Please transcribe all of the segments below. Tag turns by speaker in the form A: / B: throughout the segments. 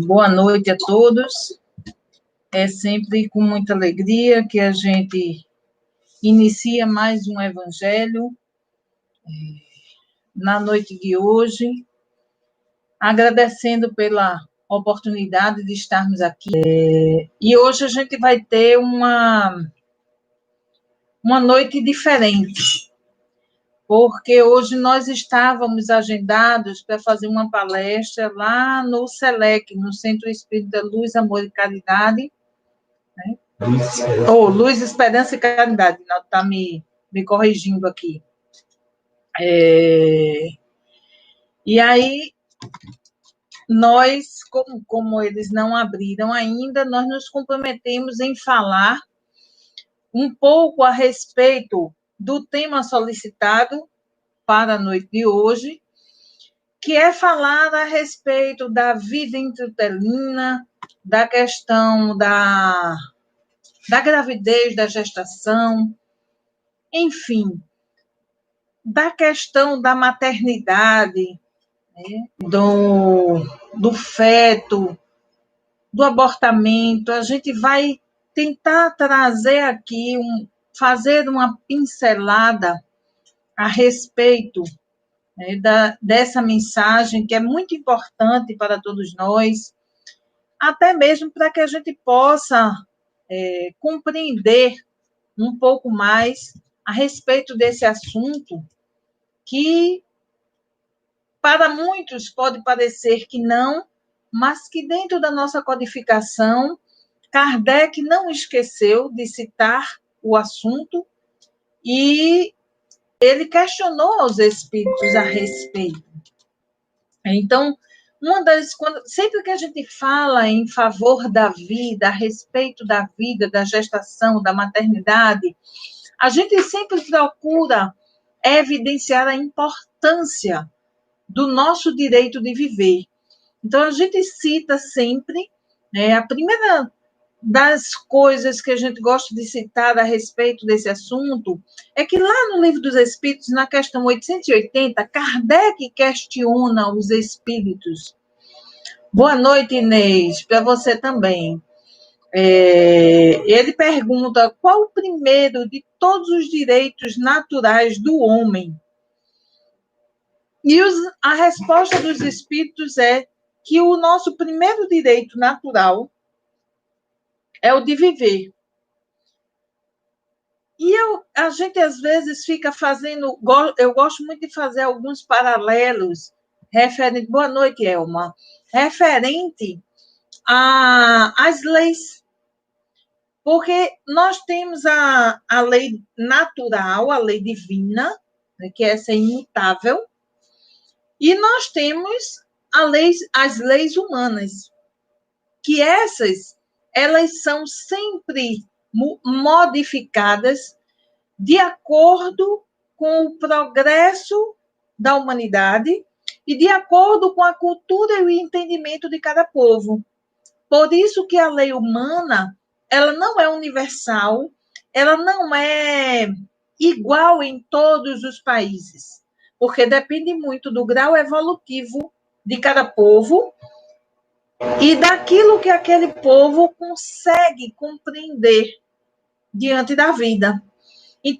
A: Boa noite a todos. É sempre com muita alegria que a gente inicia mais um evangelho na noite de hoje, agradecendo pela oportunidade de estarmos aqui. E hoje a gente vai ter uma noite diferente, porque hoje nós estávamos agendados para fazer uma palestra lá no SELEC, no Centro Espírita Luz, Amor e Caridade, né? Luz, Esperança e Caridade, está me corrigindo aqui. E aí, nós, como eles não abriram ainda, nós nos comprometemos em falar um pouco a respeito do tema solicitado para a noite de hoje, que é falar a respeito da vida intrauterina, da questão da gravidez, da gestação, enfim, da questão da maternidade, né, do feto, do abortamento. A gente vai tentar trazer aqui, fazer uma pincelada a respeito, né, dessa mensagem que é muito importante para todos nós, até mesmo para que a gente possa compreender um pouco mais a respeito desse assunto, que para muitos pode parecer que não, mas que dentro da nossa codificação, Kardec não esqueceu de citar o assunto e ele questionou os espíritos a respeito. Então, sempre que a gente fala em favor da vida, a respeito da vida, da gestação, da maternidade, a gente sempre procura evidenciar a importância do nosso direito de viver. Então, a gente cita sempre, né, a primeira das coisas que a gente gosta de citar a respeito desse assunto é que lá no Livro dos Espíritos, na questão 880, Kardec questiona os espíritos. Boa noite, Inês, para você também. Ele pergunta qual o primeiro de todos os direitos naturais do homem. E a resposta dos espíritos é que o nosso primeiro direito natural é o de viver. E a gente, às vezes, fica fazendo... Eu gosto muito de fazer alguns paralelos referente... Boa noite, Elma. Referente às leis. Porque nós temos a lei natural, a lei divina, né, que essa é imutável, e nós temos as leis humanas, que elas são sempre modificadas de acordo com o progresso da humanidade e de acordo com a cultura e o entendimento de cada povo. Por isso que a lei humana, ela não é universal, ela não é igual em todos os países, porque depende muito do grau evolutivo de cada povo e daquilo que aquele povo consegue compreender diante da vida.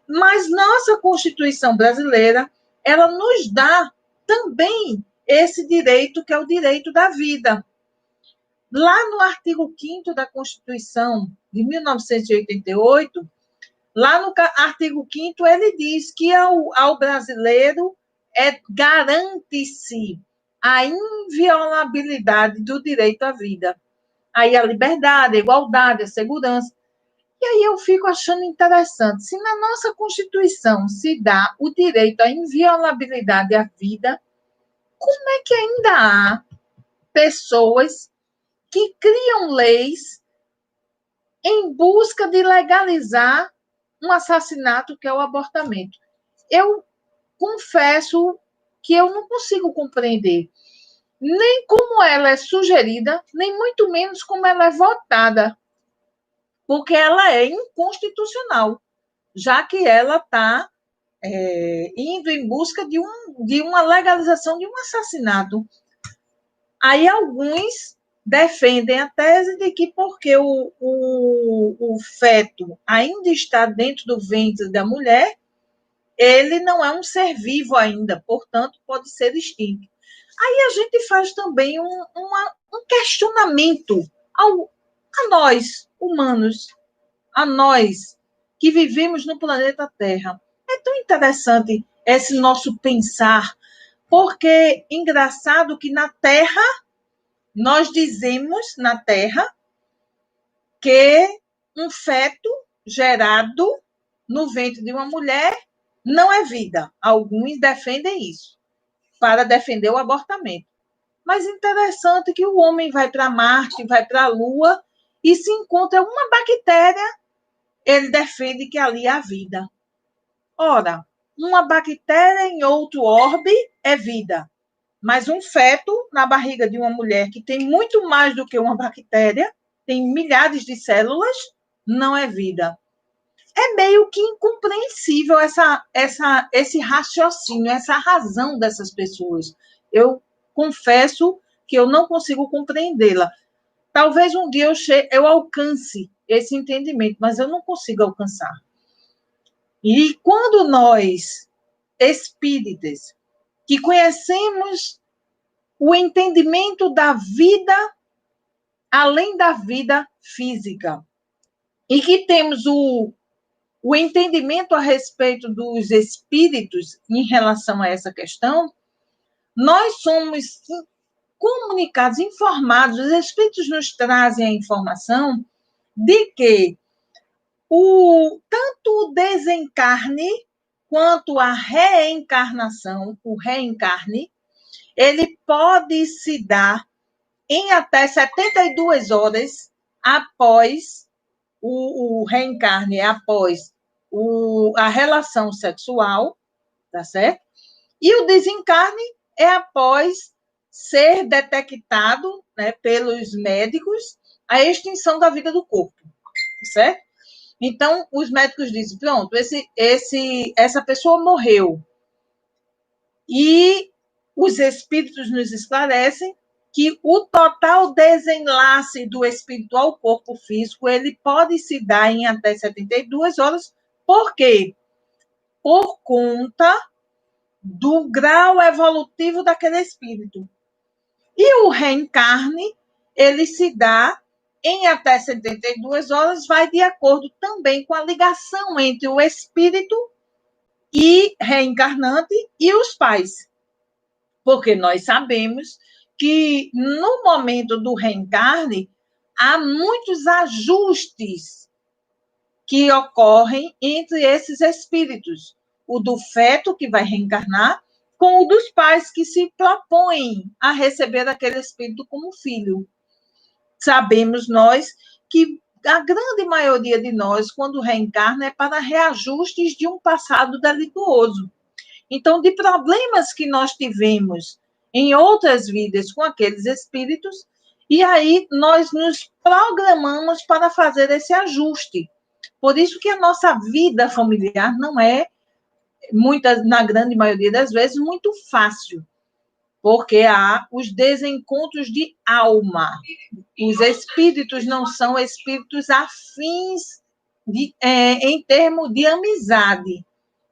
A: Mas nossa Constituição brasileira, ela nos dá também esse direito, que é o direito da vida. Lá no artigo 5º da Constituição de 1988, lá no artigo 5º, ele diz que ao brasileiro garante-se a inviolabilidade do direito à vida. Aí a liberdade, a igualdade, a segurança. E aí eu fico achando interessante, se na nossa Constituição se dá o direito à inviolabilidade à vida, como é que ainda há pessoas que criam leis em busca de legalizar um assassinato, que é o abortamento? Eu confesso que eu não consigo compreender nem como ela é sugerida, nem muito menos como ela é votada, porque ela é inconstitucional, já que ela está indo em busca de uma legalização de um assassinato. Aí alguns defendem a tese de que porque o feto ainda está dentro do ventre da mulher, ele não é um ser vivo ainda, portanto, pode ser extinto. Aí a gente faz também um questionamento a nós, humanos, a nós que vivemos no planeta Terra. É tão interessante esse nosso pensar, porque engraçado que na Terra, nós dizemos na Terra que um feto gerado no ventre de uma mulher não é vida. Alguns defendem isso, para defender o abortamento. Mas interessante que o homem vai para Marte, vai para a Lua, e se encontra uma bactéria, ele defende que ali há vida. Ora, uma bactéria em outro orbe é vida, mas um feto na barriga de uma mulher que tem muito mais do que uma bactéria, tem milhares de células, não é vida. É meio que incompreensível esse raciocínio, essa razão dessas pessoas. Eu confesso que eu não consigo compreendê-la. Talvez um dia eu alcance esse entendimento, mas eu não consigo alcançar. E quando nós, espíritas, que conhecemos o entendimento da vida além da vida física, e que temos o entendimento a respeito dos espíritos em relação a essa questão, nós somos comunicados, informados, os espíritos nos trazem a informação de que tanto o desencarne quanto a reencarnação, o reencarne, ele pode se dar em até 72 horas após o reencarne, após a relação sexual, tá certo? E o desencarne é após ser detectado, né, pelos médicos a extinção da vida do corpo, certo? Então, os médicos dizem, pronto, essa pessoa morreu. E os espíritos nos esclarecem que o total desenlace do espírito ao corpo físico, ele pode se dar em até 72 horas. Por quê? Por conta do grau evolutivo daquele espírito. E o reencarne, ele se dá em até 72 horas, vai de acordo também com a ligação entre o espírito e reencarnante e os pais. Porque nós sabemos que no momento do reencarne há muitos ajustes que ocorrem entre esses espíritos. O do feto, que vai reencarnar, com o dos pais que se propõem a receber aquele espírito como filho. Sabemos nós que a grande maioria de nós, quando reencarna, é para reajustes de um passado delituoso. Então, de problemas que nós tivemos em outras vidas com aqueles espíritos, e aí nós nos programamos para fazer esse ajuste. Por isso que a nossa vida familiar não é, na grande maioria das vezes, muito fácil, porque há os desencontros de alma. Os espíritos não são espíritos afins em termos de amizade.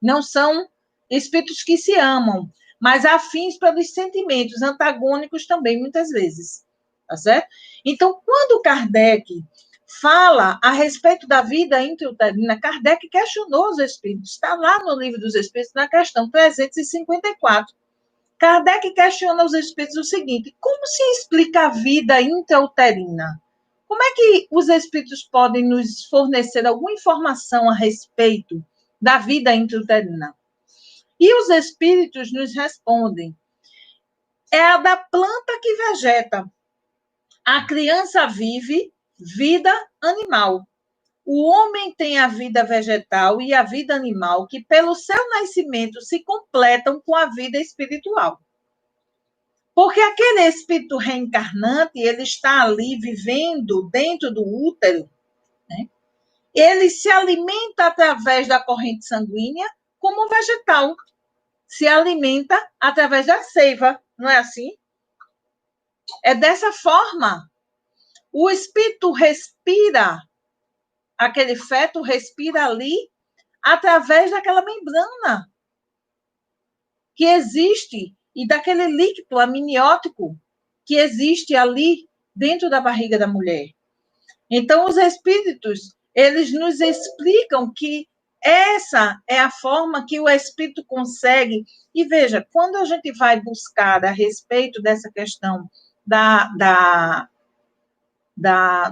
A: Não são espíritos que se amam, mas afins pelos sentimentos, antagônicos também, muitas vezes. Tá certo? Então, quando Kardec fala a respeito da vida intrauterina, Kardec questionou os espíritos. Está lá no Livro dos Espíritos, na questão 354. Kardec questiona os espíritos o seguinte: como se explica a vida intrauterina? Como é que os espíritos podem nos fornecer alguma informação a respeito da vida intrauterina? E os espíritos nos respondem: é a da planta que vegeta. A criança vive vida animal. O homem tem a vida vegetal e a vida animal, que pelo seu nascimento se completam com a vida espiritual. Porque aquele espírito reencarnante, ele está ali vivendo dentro do útero, né? Ele se alimenta através da corrente sanguínea como um vegetal. Se alimenta através da seiva, não é assim? É dessa forma O espírito respira, aquele feto respira ali através daquela membrana que existe e daquele líquido amniótico que existe ali dentro da barriga da mulher. Então, os espíritos, eles nos explicam que essa é a forma que o espírito consegue. E veja, quando a gente vai buscar a respeito dessa questão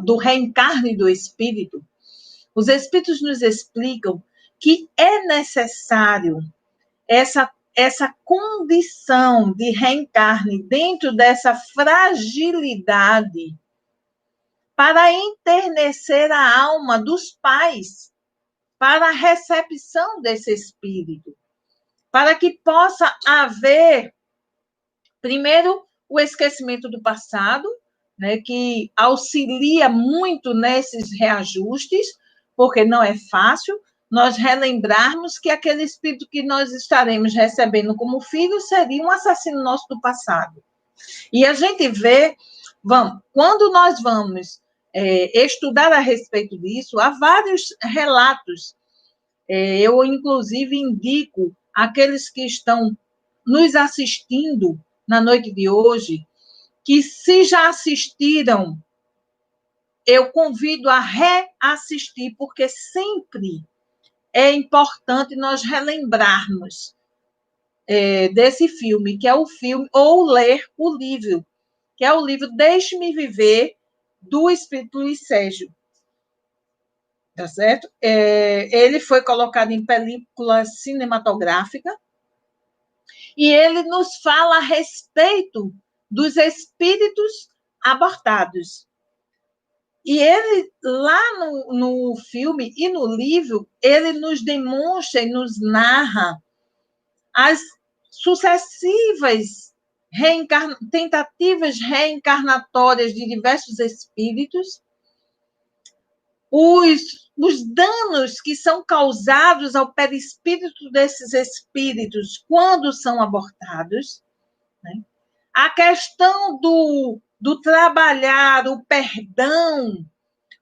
A: do reencarne do espírito, os espíritos nos explicam que é necessário essa condição de reencarne dentro dessa fragilidade para enternecer a alma dos pais para a recepção desse espírito, para que possa haver, primeiro, o esquecimento do passado, né, que auxilia muito nesses reajustes, porque não é fácil nós relembrarmos que aquele espírito que nós estaremos recebendo como filho seria um assassino nosso do passado. E a gente vê, quando nós vamos estudar a respeito disso, há vários relatos. Eu, inclusive, indico aqueles que estão nos assistindo na noite de hoje, que se já assistiram, eu convido a reassistir, porque sempre é importante nós relembrarmos desse filme, que é o filme, ou ler o livro, que é o livro Deixe-me Viver, do Espírito Luiz Sérgio. Tá certo? Ele foi colocado em película cinematográfica e ele nos fala a respeito dos espíritos abortados. E ele, lá no filme e no livro, ele nos demonstra e nos narra as sucessivas tentativas reencarnatórias de diversos espíritos, os danos que são causados ao perispírito desses espíritos quando são abortados, né? A questão do trabalhar o perdão,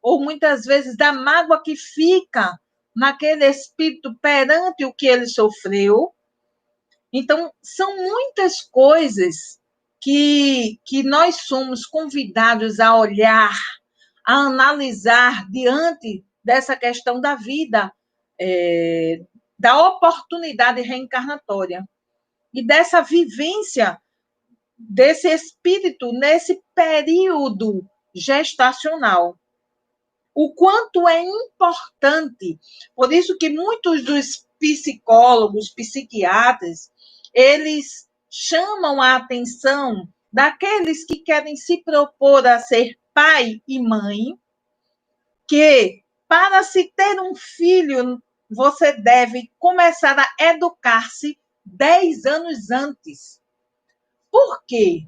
A: ou muitas vezes da mágoa que fica naquele espírito perante o que ele sofreu. Então, são muitas coisas que nós somos convidados a olhar, a analisar diante dessa questão da vida, da oportunidade reencarnatória e dessa vivência desse espírito nesse período gestacional. O quanto é importante, por isso que muitos dos psicólogos, psiquiatras, eles chamam a atenção daqueles que querem se propor a ser pai e mãe, que para se ter um filho, você deve começar a educar-se 10 anos antes. Por quê?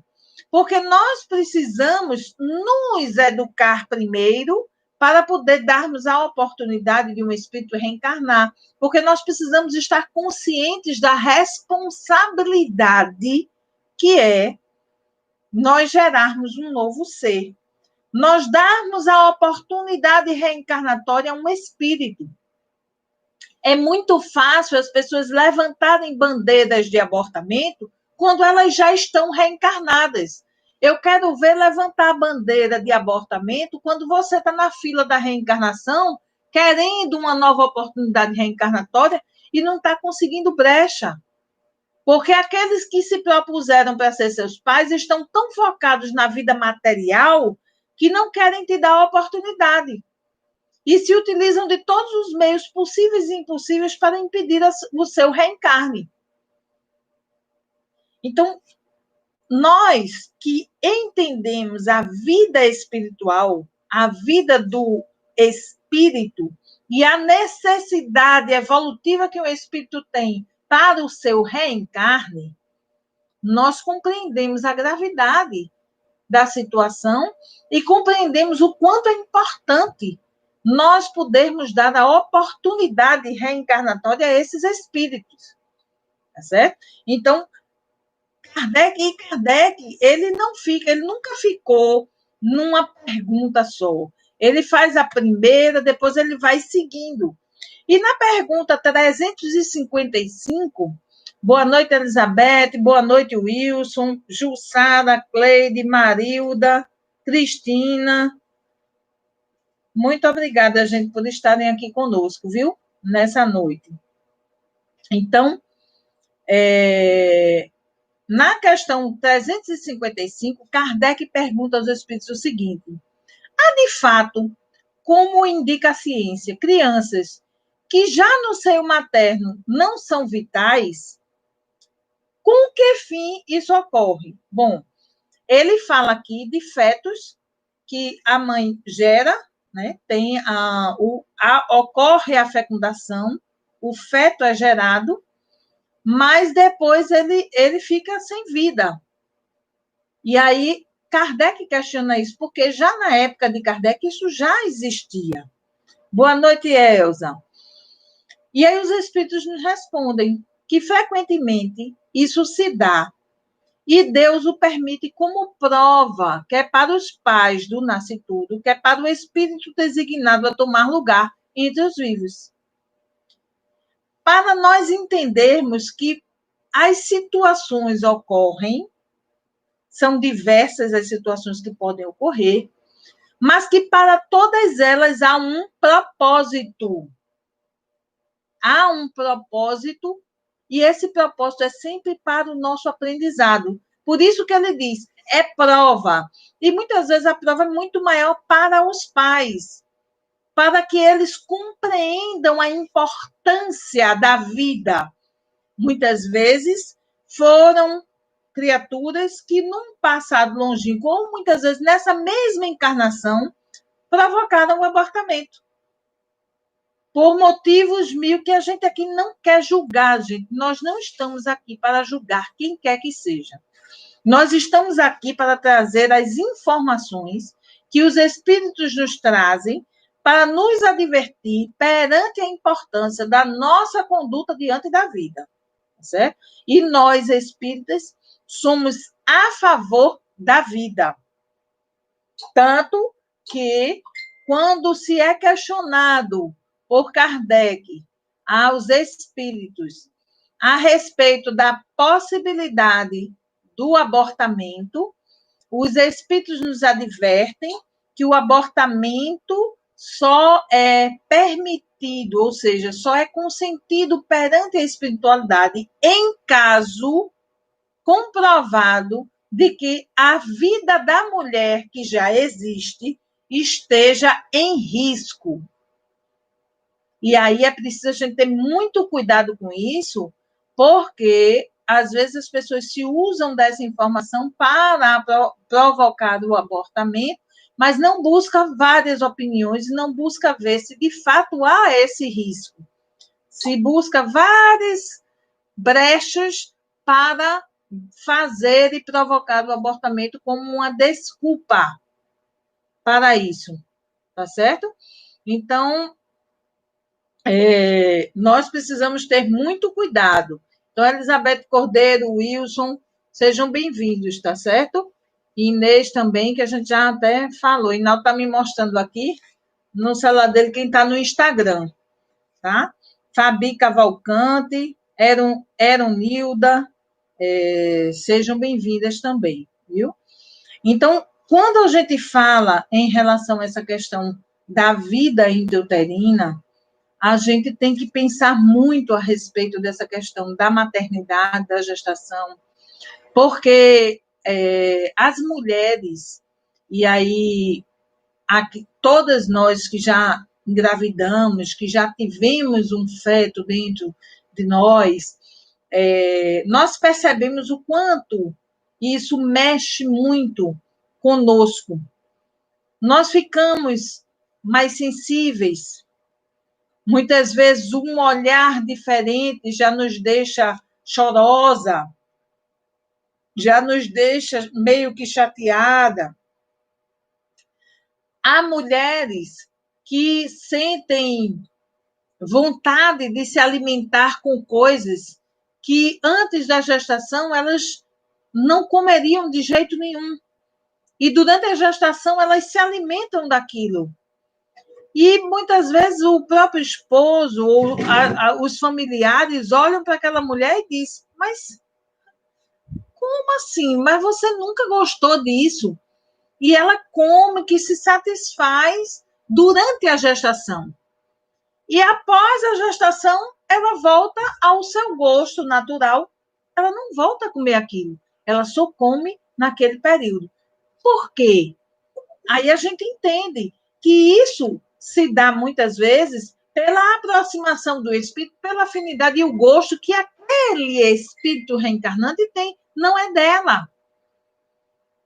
A: Porque nós precisamos nos educar primeiro para poder darmos a oportunidade de um espírito reencarnar. Porque nós precisamos estar conscientes da responsabilidade que é nós gerarmos um novo ser. Nós darmos a oportunidade reencarnatória a um espírito. É muito fácil as pessoas levantarem bandeiras de abortamento quando elas já estão reencarnadas. Eu quero ver levantar a bandeira de abortamento quando você está na fila da reencarnação, querendo uma nova oportunidade reencarnatória e não está conseguindo brecha. Porque aqueles que se propuseram para ser seus pais estão tão focados na vida material que não querem te dar a oportunidade. E se utilizam de todos os meios possíveis e impossíveis para impedir o seu reencarne. Então, nós que entendemos a vida espiritual, a vida do espírito e a necessidade evolutiva que o espírito tem para o seu reencarne, nós compreendemos a gravidade da situação e compreendemos o quanto é importante nós podermos dar a oportunidade reencarnatória a esses espíritos. Tá certo? Então, Kardec, ele nunca ficou numa pergunta só. Ele faz a primeira, depois ele vai seguindo. E na pergunta 355, boa noite, Elizabeth, boa noite, Wilson, Jussara, Cleide, Marilda, Cristina. Muito obrigada, gente, por estarem aqui conosco, viu? Nessa noite. Então, na questão 355, Kardec pergunta aos espíritos o seguinte: há de fato, como indica a ciência, crianças que já no seio materno não são vitais? Com que fim isso ocorre? Bom, ele fala aqui de fetos que a mãe gera, né? Ocorre a fecundação, o feto é gerado, mas depois ele fica sem vida. E aí, Kardec questiona isso, porque já na época de Kardec isso já existia. Boa noite, Elza. E aí os espíritos nos respondem que frequentemente isso se dá e Deus o permite como prova, quer para os pais do nascituro, quer para o espírito designado a tomar lugar entre os vivos. Para nós entendermos que as situações ocorrem, são diversas as situações que podem ocorrer, mas que para todas elas há um propósito. Há um propósito, e esse propósito é sempre para o nosso aprendizado. Por isso que ele diz, é prova. E muitas vezes a prova é muito maior para os pais, para que eles compreendam a importância da vida. Muitas vezes foram criaturas que, num passado longínquo, ou muitas vezes nessa mesma encarnação, provocaram o abortamento. Por motivos mil que a gente aqui não quer julgar, gente. Nós não estamos aqui para julgar quem quer que seja. Nós estamos aqui para trazer as informações que os espíritos nos trazem para nos advertir perante a importância da nossa conduta diante da vida. Certo? E nós, espíritas, somos a favor da vida. Tanto que, quando se é questionado por Kardec aos espíritos a respeito da possibilidade do abortamento, os espíritos nos advertem que o abortamento só é permitido, ou seja, só é consentido perante a espiritualidade em caso comprovado de que a vida da mulher que já existe esteja em risco. E aí é preciso a gente ter muito cuidado com isso, porque às vezes as pessoas se usam dessa informação para provocar o abortamento, mas não busca várias opiniões, não busca ver se de fato há esse risco. Se busca várias brechas para fazer e provocar o abortamento como uma desculpa para isso, tá certo? Então, nós precisamos ter muito cuidado. Então, Elizabeth Cordeiro, Wilson, sejam bem-vindos, tá certo? E Inês também, que a gente já até falou. Inaldo está me mostrando aqui no celular dele quem está no Instagram, tá? Fabi Cavalcante, Eronilda, sejam bem-vindas também, viu? Então, quando a gente fala em relação a essa questão da vida intrauterina, a gente tem que pensar muito a respeito dessa questão da maternidade, da gestação, porque as mulheres, e aí aqui, todas nós que já engravidamos, que já tivemos um feto dentro de nós, nós percebemos o quanto isso mexe muito conosco. Nós ficamos mais sensíveis. Muitas vezes um olhar diferente já nos deixa chorosa, já nos deixa meio que chateada. Há mulheres que sentem vontade de se alimentar com coisas que antes da gestação elas não comeriam de jeito nenhum. E durante a gestação, elas se alimentam daquilo. E muitas vezes o próprio esposo ou os familiares olham para aquela mulher e dizem: mas como assim? Mas você nunca gostou disso? E ela come, que se satisfaz durante a gestação. E após a gestação, ela volta ao seu gosto natural. Ela não volta a comer aquilo. Ela só come naquele período. Por quê? Aí a gente entende que isso se dá muitas vezes pela aproximação do espírito, pela afinidade e o gosto que aquele espírito reencarnante tem, não é dela.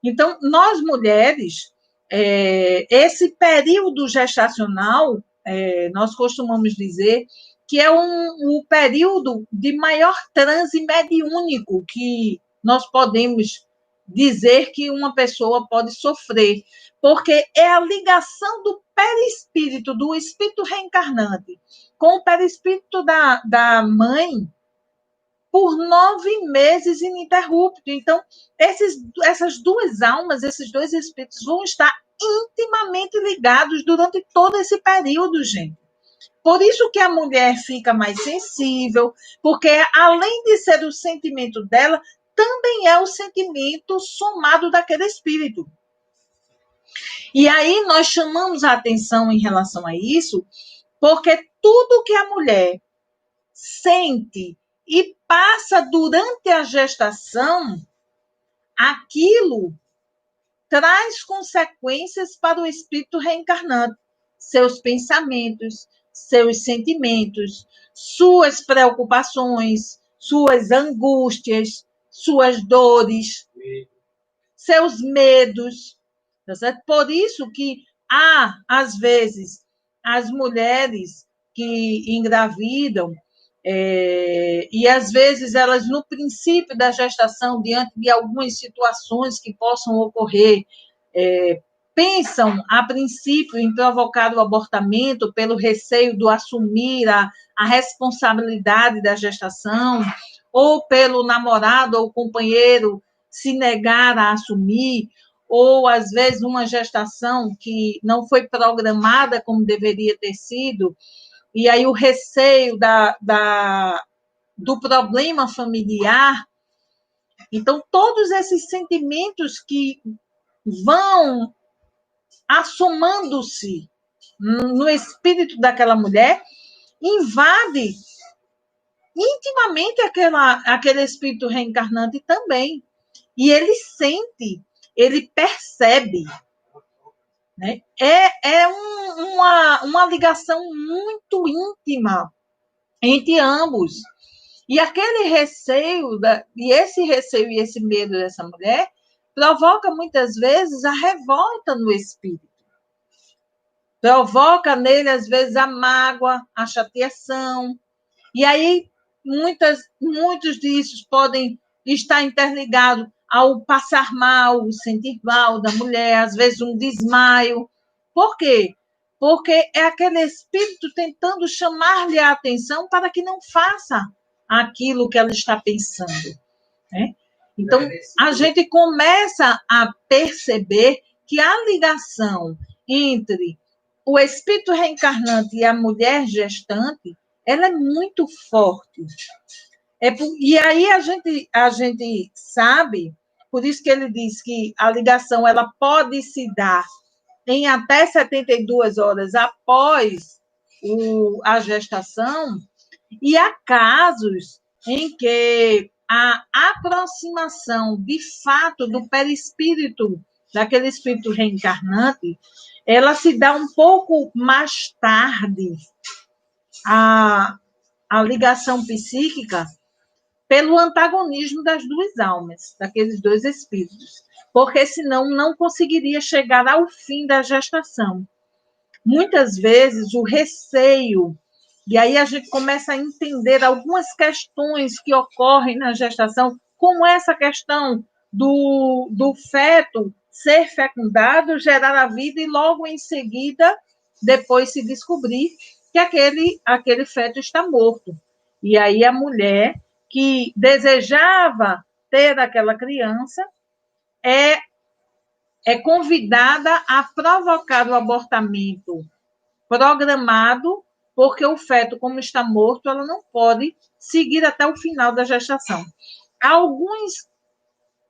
A: Então, nós mulheres, esse período gestacional, nós costumamos dizer que é o período de maior transe mediúnico que nós podemos dizer que uma pessoa pode sofrer, porque é a ligação do perispírito, do espírito reencarnante, com o perispírito da mãe, por 9 meses ininterrupto. Então, essas duas almas, esses dois espíritos vão estar intimamente ligados durante todo esse período, gente. Por isso que a mulher fica mais sensível, porque além de ser o sentimento dela, também é o sentimento somado daquele espírito. E aí nós chamamos a atenção em relação a isso, porque tudo que a mulher sente e passa durante a gestação, aquilo traz consequências para o espírito reencarnante. Seus pensamentos, seus sentimentos, suas preocupações, suas angústias, suas dores, seus medos. Tá certo? Por isso que há, às vezes, as mulheres que engravidam, e às vezes elas, no princípio da gestação, diante de algumas situações que possam ocorrer, pensam, a princípio, em provocar o abortamento pelo receio do assumir a responsabilidade da gestação, ou pelo namorado ou companheiro se negar a assumir, ou às vezes uma gestação que não foi programada como deveria ter sido, e aí o receio do problema familiar. Então, todos esses sentimentos que vão assomando-se no espírito daquela mulher, invade intimamente aquele espírito reencarnante também. E ele sente, ele percebe. Né? É uma ligação muito íntima entre ambos. E aquele receio, e esse medo dessa mulher, provoca muitas vezes a revolta no espírito. Provoca nele, às vezes, a mágoa, a chateação. E aí, muitos disso podem estar interligados ao passar mal, o sentir mal da mulher, às vezes um desmaio. Por quê? Porque é aquele espírito tentando chamar-lhe a atenção para que não faça aquilo que ela está pensando. Né? Então, a gente começa a perceber que a ligação entre o espírito reencarnante e a mulher gestante, ela é muito forte. E aí a gente sabe, por isso que ele diz que a ligação ela pode se dar em até 72 horas após a gestação, e há casos em que a aproximação, de fato, do perispírito, daquele espírito reencarnante, ela se dá um pouco mais tarde, a ligação psíquica, pelo antagonismo das duas almas, daqueles dois espíritos, porque senão não conseguiria chegar ao fim da gestação. Muitas vezes o receio, e aí a gente começa a entender algumas questões que ocorrem na gestação, como essa questão do feto ser fecundado, gerar a vida e logo em seguida, depois se descobrir que aquele feto está morto. E aí a mulher que desejava ter aquela criança é é convidada a provocar o abortamento programado, porque o feto, como está morto, ela não pode seguir até o final da gestação.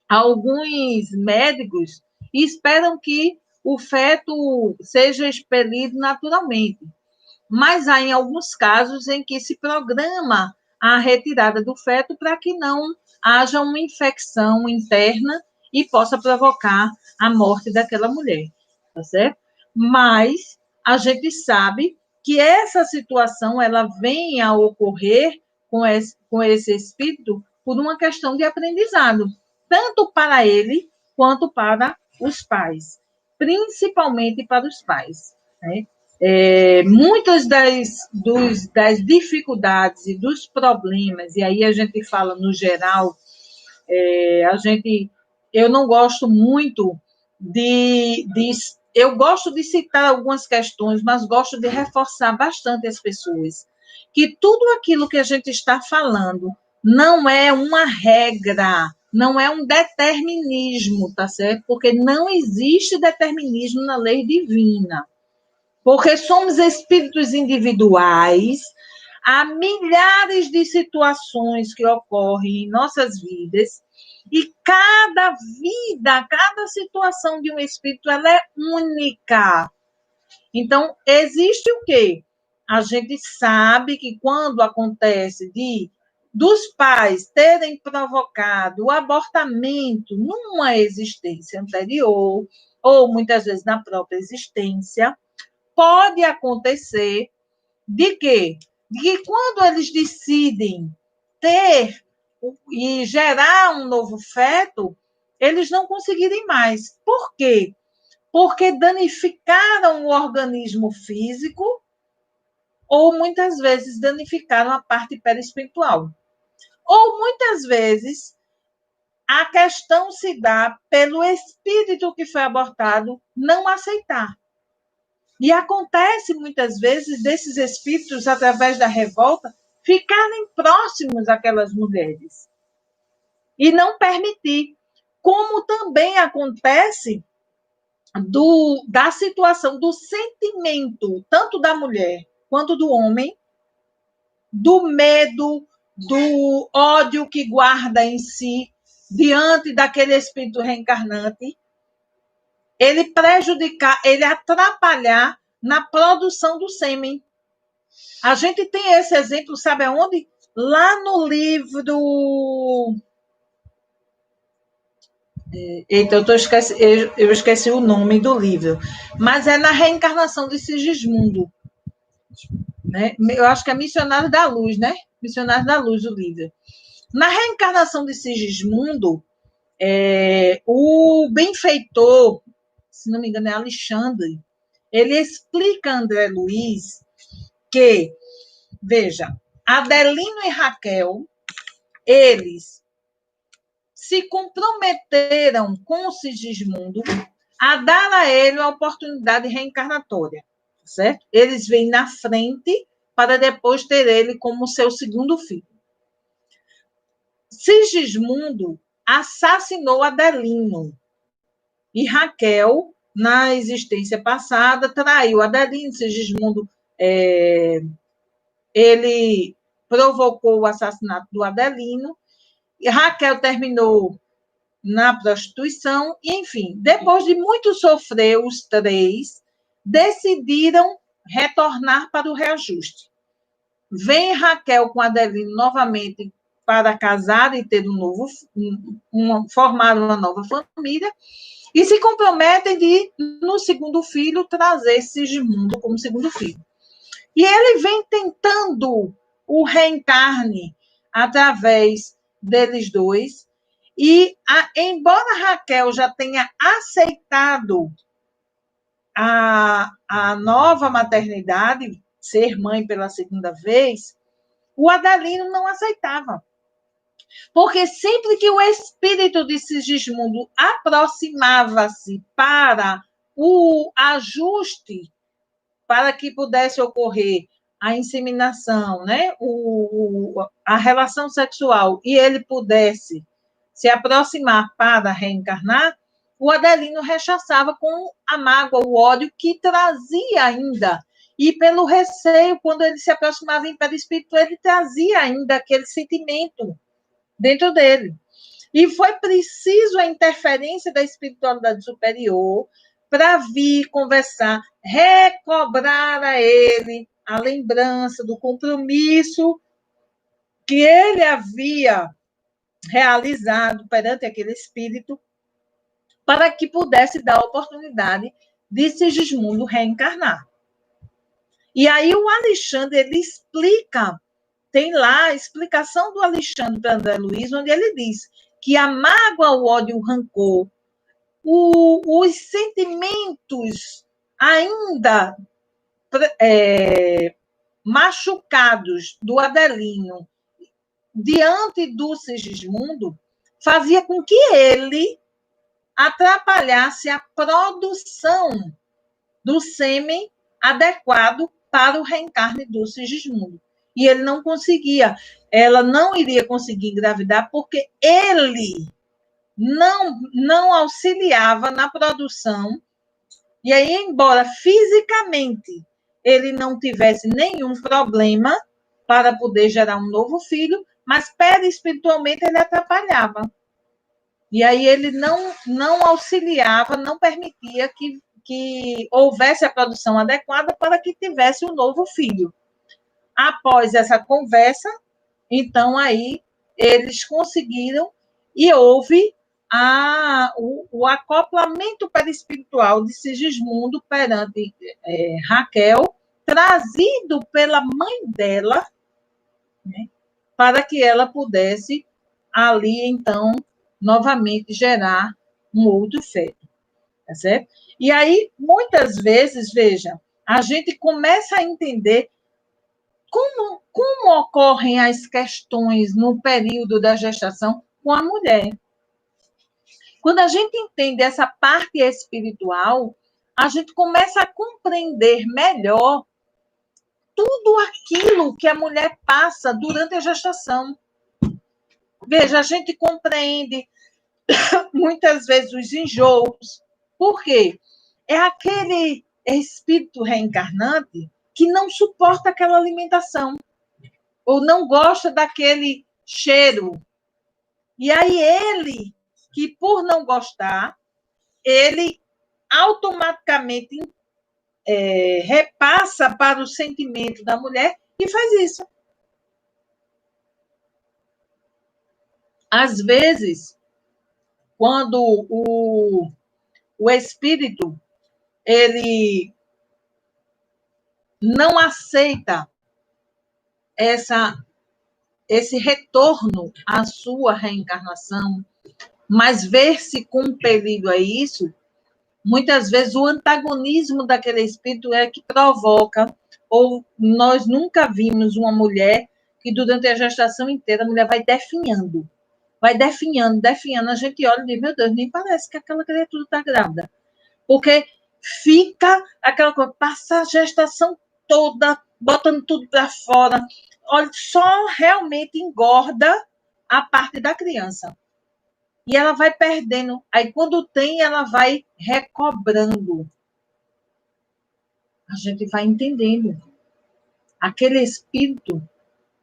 A: Alguns médicos esperam que o feto seja expelido naturalmente, mas há em alguns casos em que se programa a retirada do feto para que não haja uma infecção interna e possa provocar a morte daquela mulher, tá certo? Mas a gente sabe que essa situação ela vem a ocorrer com esse espírito por uma questão de aprendizado, tanto para ele quanto para os pais, principalmente para os pais, né? Muitas das dificuldades e dos problemas, e aí a gente fala no geral, eu não gosto muito eu gosto de citar algumas questões, mas gosto de reforçar bastante as pessoas, que tudo aquilo que a gente está falando não é uma regra, não é um determinismo, tá certo? Porque não existe determinismo na lei divina. Porque somos espíritos individuais, há milhares de situações que ocorrem em nossas vidas, e cada vida, cada situação de um espírito, ela é única. Então, existe o quê? A gente sabe que quando acontece dos pais terem provocado o abortamento numa existência anterior, ou muitas vezes na própria existência, pode acontecer de quê? De que quando eles decidem ter e gerar um novo feto, eles não conseguirem mais. Por quê? Porque danificaram o organismo físico ou muitas vezes danificaram a parte perispiritual. Ou muitas vezes a questão se dá pelo espírito que foi abortado não aceitar. E acontece muitas vezes desses espíritos, através da revolta, ficarem próximos àquelas mulheres e não permitir. Como também acontece da situação do sentimento, tanto da mulher quanto do homem, do medo, do ódio que guarda em si diante daquele espírito reencarnante, ele prejudicar, ele atrapalhar na produção do sêmen. A gente tem esse exemplo, sabe aonde? Lá no livro. Eita, eu esqueci o nome do livro, mas é na reencarnação de Sigismundo. Né? Eu acho que é Missionário da Luz, né? Missionário da Luz, o livro. Na reencarnação de Sigismundo, o benfeitor, se não me engano, é Alexandre, ele explica a André Luiz que, veja, Adelino e Raquel, eles se comprometeram com o Sigismundo a dar a ele a oportunidade reencarnatória, certo? Eles vêm na frente para depois ter ele como seu segundo filho. Sigismundo assassinou Adelino e Raquel, na existência passada, traiu Adelino. Sigismundo ele provocou o assassinato do Adelino, e Raquel terminou na prostituição, e, enfim, depois de muito sofrer, os três decidiram retornar para o reajuste. Vem Raquel com Adelino novamente para casar e ter formar uma nova família, e se comprometem de, no segundo filho, trazer Sigismundo como segundo filho. E ele vem tentando o reencarne através deles dois, e embora Raquel já tenha aceitado a nova maternidade, ser mãe pela segunda vez, o Adelino não aceitava. Porque sempre que o espírito de Sigismundo aproximava-se para o ajuste, para que pudesse ocorrer a inseminação, né? A relação sexual, e ele pudesse se aproximar para reencarnar, o Adelino rechaçava com a mágoa, o ódio que trazia ainda. E pelo receio, quando ele se aproximava em perispírito, ele trazia ainda aquele sentimento dentro dele. E foi preciso a interferência da espiritualidade superior para vir conversar, recobrar a ele a lembrança do compromisso que ele havia realizado perante aquele espírito, para que pudesse dar a oportunidade de Sigismundo reencarnar. E aí o Alexandre, ele explica, tem lá a explicação do Alexandre para André Luiz, onde ele diz que a mágoa, o ódio, o rancor, os sentimentos ainda machucados do Adelino diante do Sigismundo fazia com que ele atrapalhasse a produção do sêmen adequado para o reencarne do Sigismundo. E ele não conseguia, ela não iria conseguir engravidar porque ele não auxiliava na produção. E aí, embora fisicamente ele não tivesse nenhum problema para poder gerar um novo filho, mas perispiritualmente ele atrapalhava. E aí ele não auxiliava, não permitia que houvesse a produção adequada para que tivesse um novo filho. Após essa conversa, então aí eles conseguiram e houve o acoplamento perispiritual de Sigismundo perante Raquel, trazido pela mãe dela, né, para que ela pudesse ali, então, novamente gerar um outro feto. Tá certo? E aí, muitas vezes, veja, a gente começa a entender como ocorrem as questões no período da gestação com a mulher. Quando a gente entende essa parte espiritual, a gente começa a compreender melhor tudo aquilo que a mulher passa durante a gestação. Veja, a gente compreende muitas vezes os enjoos. Por quê? É aquele espírito reencarnante que não suporta aquela alimentação ou não gosta daquele cheiro. E aí ele, que por não gostar, ele automaticamente repassa para o sentimento da mulher e faz isso. Às vezes, quando o espírito ele não aceita esse retorno à sua reencarnação, mas ver-se compelido a isso, muitas vezes o antagonismo daquele espírito é que provoca, ou nós nunca vimos uma mulher que durante a gestação inteira a mulher vai definhando, a gente olha e diz, meu Deus, nem parece que aquela criatura está grávida, porque fica aquela coisa, passa a gestação toda, botando tudo para fora, olha, só realmente engorda a parte da criança. E ela vai perdendo. Aí, quando tem, ela vai recobrando. A gente vai entendendo. Aquele espírito,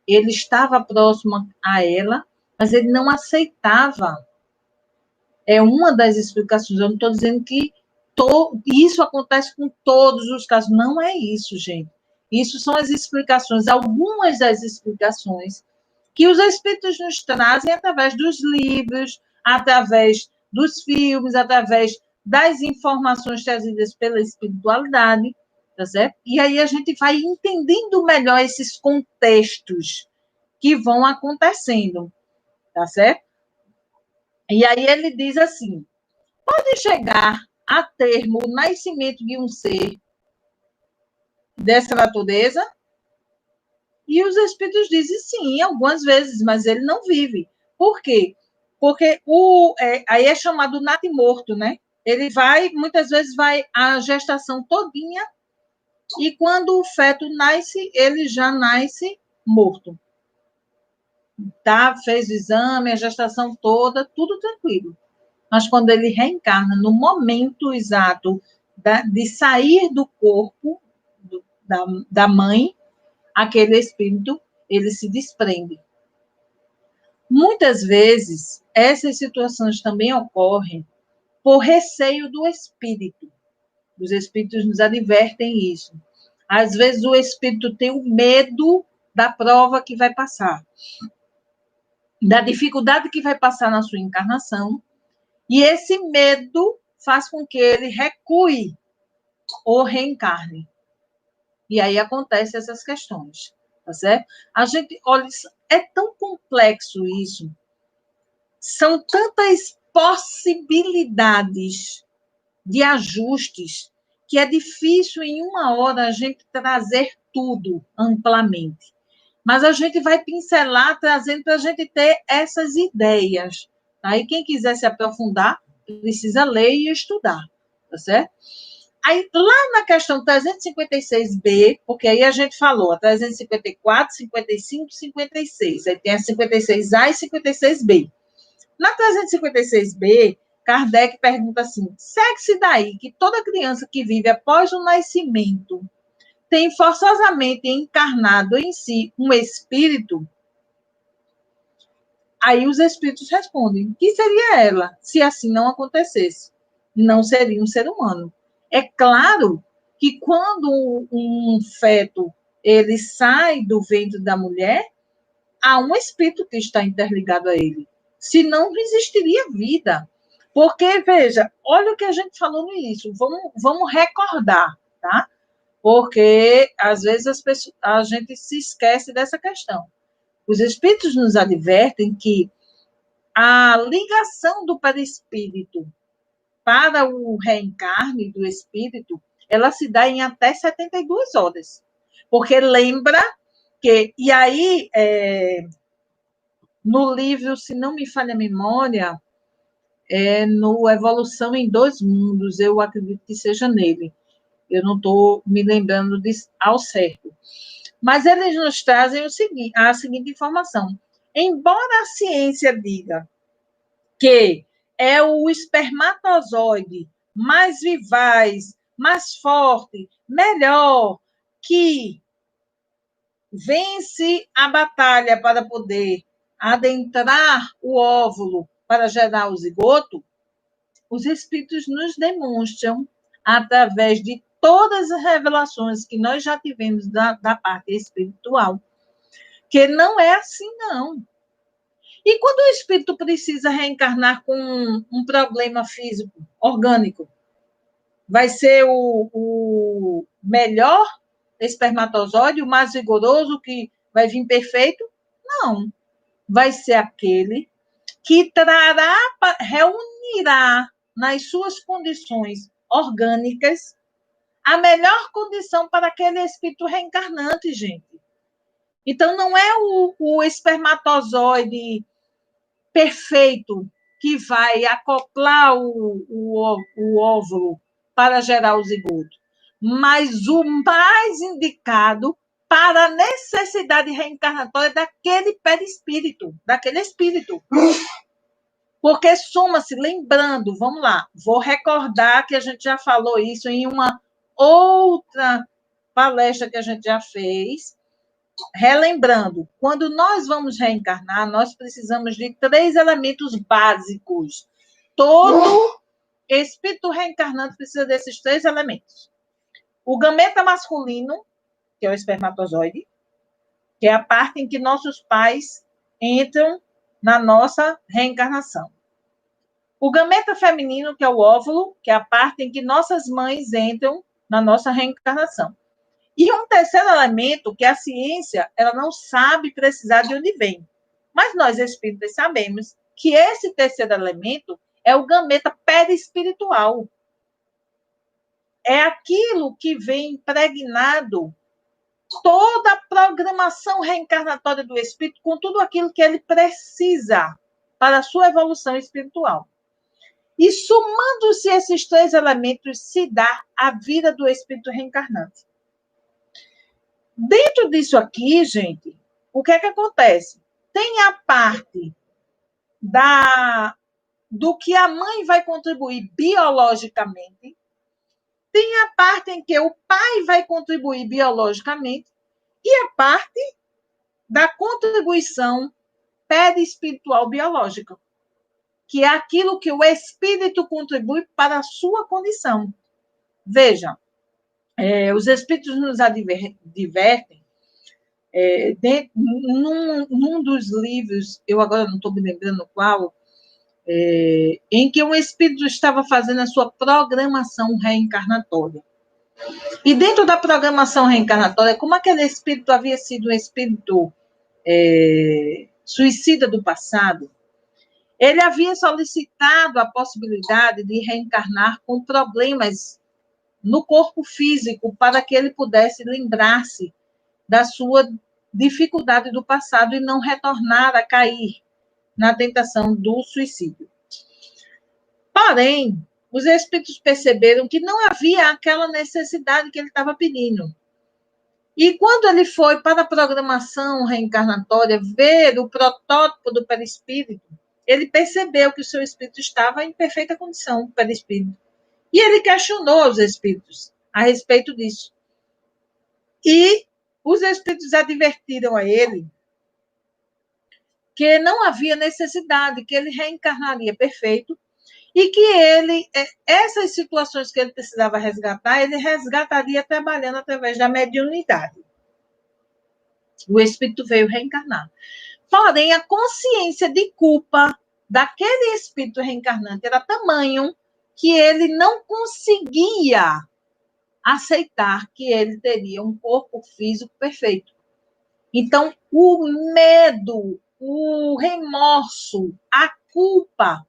A: ele estava próximo a ela, mas ele não aceitava. É uma das explicações. Eu não estou dizendo que isso acontece com todos os casos. Não é isso, gente. Isso são as explicações, algumas das explicações que os espíritos nos trazem através dos livros, através dos filmes, através das informações trazidas pela espiritualidade, tá certo? E aí a gente vai entendendo melhor esses contextos que vão acontecendo, tá certo? E aí ele diz assim, pode chegar a termo o nascimento de um ser dessa natureza? E os espíritos dizem sim, algumas vezes, mas ele não vive. Por quê? Porque aí é chamado natimorto, né? Ele vai, muitas vezes, vai a gestação todinha e quando o feto nasce, ele já nasce morto. Tá? Fez o exame, a gestação toda, tudo tranquilo. mas quando ele reencarna no momento exato de sair do corpo da mãe, aquele espírito, ele se desprende. Muitas vezes, essas situações também ocorrem por receio do espírito. Os espíritos nos advertem isso. Às vezes, o espírito tem o medo da prova que vai passar, da dificuldade que vai passar na sua encarnação, e esse medo faz com que ele recue ou reencarne. E aí acontecem essas questões, tá certo? A gente, olha, é tão complexo isso. São tantas possibilidades de ajustes que é difícil em uma hora a gente trazer tudo amplamente. Mas a gente vai pincelar, trazendo para a gente ter essas ideias. Tá? E quem quiser se aprofundar, precisa ler e estudar, tá certo? Aí, lá na questão 356B, porque aí a gente falou, a 354, 55, 56. Aí tem a 56A e 56B. Na 356B, Kardec pergunta assim: segue-se daí que toda criança que vive após o nascimento tem forçosamente encarnado em si um espírito? Aí os espíritos respondem: que seria ela, se assim não acontecesse? Não seria um ser humano. É claro que quando um feto ele sai do ventre da mulher, há um espírito que está interligado a ele. Senão não existiria vida. Porque, veja, olha o que a gente falou no início, vamos recordar, tá? Porque, às vezes, a gente se esquece dessa questão. Os espíritos nos advertem que a ligação do perispírito para o reencarne do espírito, ela se dá em até 72 horas. Porque lembra que, e aí, no livro, se não me falha a memória, no Evolução em Dois Mundos, eu acredito que seja nele. Eu não estou me lembrando ao certo. Mas eles nos trazem a seguinte informação. Embora a ciência diga que é o espermatozoide mais vivaz, mais forte, melhor, que vence a batalha para poder adentrar o óvulo para gerar o zigoto, os espíritos nos demonstram, através de todas as revelações que nós já tivemos da parte espiritual, que não é assim, não. E quando o espírito precisa reencarnar com um problema físico, orgânico, vai ser o melhor espermatozoide, o mais vigoroso, que vai vir perfeito? Não. Vai ser aquele que reunirá nas suas condições orgânicas a melhor condição para aquele espírito reencarnante, gente. Então, não é o espermatozoide perfeito que vai acoplar o óvulo para gerar o zigoto, mas o mais indicado para a necessidade reencarnatória daquele perispírito, daquele espírito. Porque soma-se, lembrando, vamos lá, vou recordar que a gente já falou isso em uma outra palestra que a gente já fez, relembrando, quando nós vamos reencarnar, nós precisamos de 3 elementos básicos. Todo espírito reencarnante precisa desses 3 elementos. O gameta masculino, que é o espermatozoide, que é a parte em que nossos pais entram na nossa reencarnação. O gameta feminino, que é o óvulo, que é a parte em que nossas mães entram na nossa reencarnação. E um terceiro elemento, que a ciência ela não sabe precisar de onde vem. Mas nós, espíritas, sabemos que esse terceiro elemento é o gameta perispiritual. É aquilo que vem impregnado toda a programação reencarnatória do espírito com tudo aquilo que ele precisa para a sua evolução espiritual. E somando-se esses 3 elementos, se dá a vida do espírito reencarnante. Dentro disso aqui, gente, o que é que acontece? Tem a parte do que a mãe vai contribuir biologicamente, tem a parte em que o pai vai contribuir biologicamente e a parte da contribuição perispiritual biológica, que é aquilo que o espírito contribui para a sua condição. Veja, os espíritos nos advertem, num dos livros, eu agora não estou me lembrando qual, em que um espírito estava fazendo a sua programação reencarnatória. E dentro da programação reencarnatória, como aquele espírito havia sido um espírito suicida do passado, ele havia solicitado a possibilidade de reencarnar com problemas no corpo físico para que ele pudesse lembrar-se da sua dificuldade do passado e não retornar a cair na tentação do suicídio. Porém, os espíritos perceberam que não havia aquela necessidade que ele estava pedindo. E quando ele foi para a programação reencarnatória ver o protótipo do perispírito, ele percebeu que o seu espírito estava em perfeita condição, o perispírito. E ele questionou os espíritos a respeito disso. E os espíritos advertiram a ele que não havia necessidade, que ele reencarnaria perfeito e que ele, essas situações que ele precisava resgatar, ele resgataria trabalhando através da mediunidade. O espírito veio reencarnar. Porém, a consciência de culpa daquele espírito reencarnante era tamanho que ele não conseguia aceitar que ele teria um corpo físico perfeito. Então, o medo, o remorso, a culpa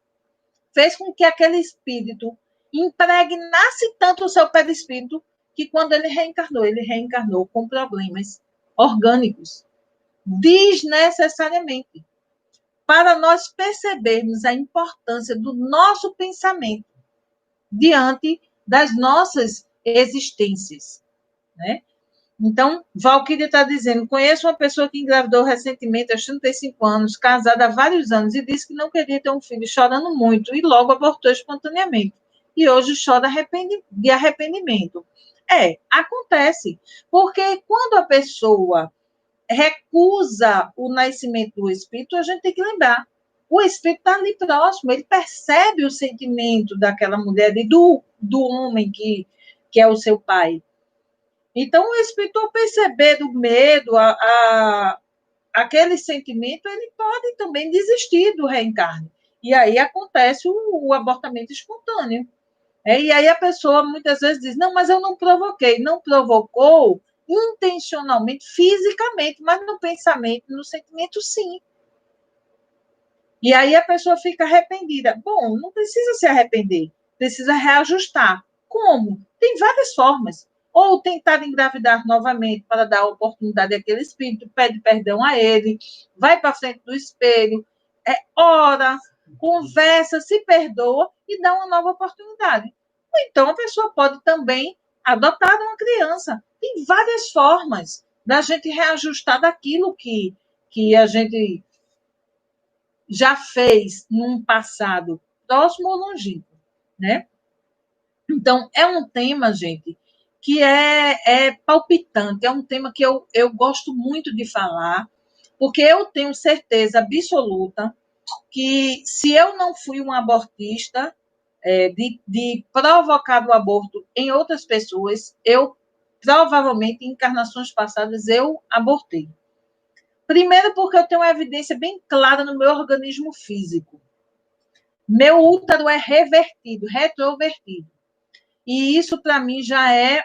A: fez com que aquele espírito impregnasse tanto o seu perispírito que quando ele reencarnou com problemas orgânicos, desnecessariamente, para nós percebermos a importância do nosso pensamento diante das nossas existências, né? Então, Valquíria está dizendo, conheço uma pessoa que engravidou recentemente, aos 35 anos, casada há vários anos, e disse que não queria ter um filho, chorando muito, e logo abortou espontaneamente. E hoje chora de arrependimento. Acontece, porque quando a pessoa recusa o nascimento do espírito, a gente tem que lembrar, o espírito está ali próximo, ele percebe o sentimento daquela mulher e do homem que é o seu pai. Então, o espírito, ao perceber do medo, aquele sentimento, ele pode também desistir do reencarne. E aí acontece o abortamento espontâneo. E aí a pessoa muitas vezes diz, não, mas eu não provoquei. Não provocou intencionalmente, fisicamente, mas no pensamento, no sentimento, sim. E aí a pessoa fica arrependida. Bom, não precisa se arrepender, precisa reajustar. Como? Tem várias formas. Ou tentar engravidar novamente para dar oportunidade àquele espírito, pede perdão a ele, vai para frente do espelho, ora, conversa, se perdoa e dá uma nova oportunidade. Ou então a pessoa pode também adotar uma criança. Tem várias formas da gente reajustar daquilo que a gente já fez num passado próximo ou longínquo, né? Então, é um tema, gente, que é palpitante, é um tema que eu gosto muito de falar, porque eu tenho certeza absoluta que se eu não fui uma abortista, de provocar o aborto em outras pessoas, eu provavelmente, em encarnações passadas, eu abortei. Primeiro porque eu tenho uma evidência bem clara no meu organismo físico. Meu útero é revertido, retrovertido. E isso, para mim, já é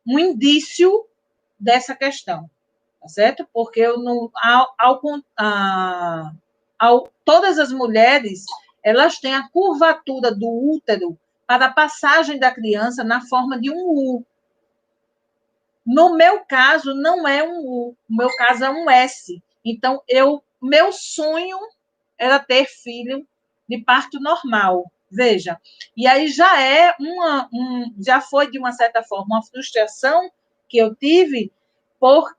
A: um indício dessa questão, tá certo? Porque eu não, todas as mulheres, elas têm a curvatura do útero para a passagem da criança na forma de um U. No meu caso, não é um U, no meu caso é um S. Então, meu sonho era ter filho de parto normal. Veja, e aí já foi de uma certa forma uma frustração que eu tive,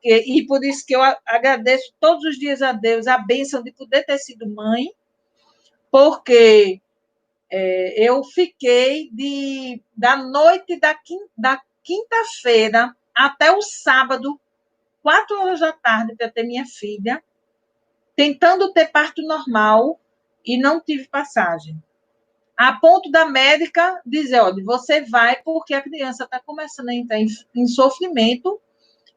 A: e por isso que eu agradeço todos os dias a Deus a bênção de poder ter sido mãe, porque eu fiquei da noite da quinta-feira até o sábado, 4 horas da tarde, para ter minha filha, tentando ter parto normal e não tive passagem. A ponto da médica dizer, olha, você vai porque a criança está começando a entrar em sofrimento,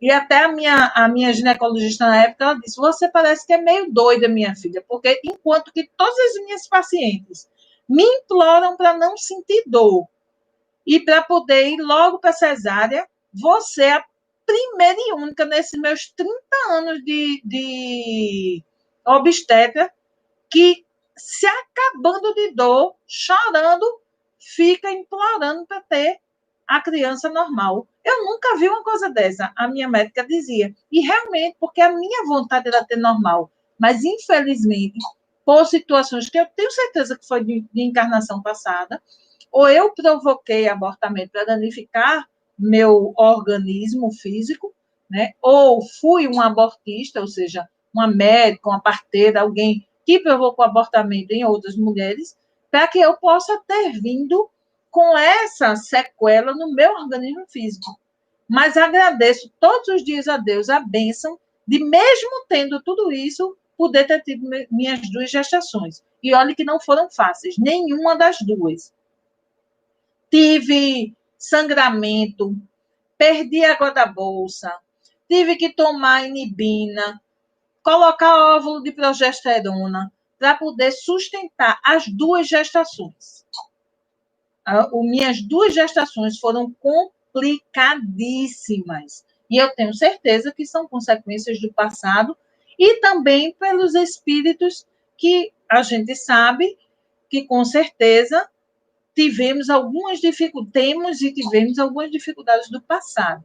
A: e até a minha ginecologista na época, ela disse, você parece que é meio doida, minha filha, porque enquanto que todas as minhas pacientes me imploram para não sentir dor e para poder ir logo para a cesárea, você é a primeira e única nesses meus 30 anos de obstetra que, se acabando de dor, chorando, fica implorando para ter a criança normal. Eu nunca vi uma coisa dessa, a minha médica dizia. E realmente, porque a minha vontade era ter normal. Mas, infelizmente, por situações que eu tenho certeza que foi de encarnação passada, ou eu provoquei abortamento para danificar meu organismo físico, né? Ou fui um abortista, ou seja, uma médica, uma parteira, alguém que provocou abortamento em outras mulheres, para que eu possa ter vindo com essa sequela no meu organismo físico. Mas agradeço todos os dias a Deus a bênção de, mesmo tendo tudo isso, poder ter tido minhas 2 gestações. E olha que não foram fáceis, nenhuma das duas. Tive sangramento, perdi a água da bolsa, tive que tomar inibina, colocar óvulo de progesterona para poder sustentar as 2 gestações. Minhas 2 gestações foram complicadíssimas. E eu tenho certeza que são consequências do passado e também pelos espíritos que a gente sabe que, com certeza, tivemos algumas dificuldades do passado,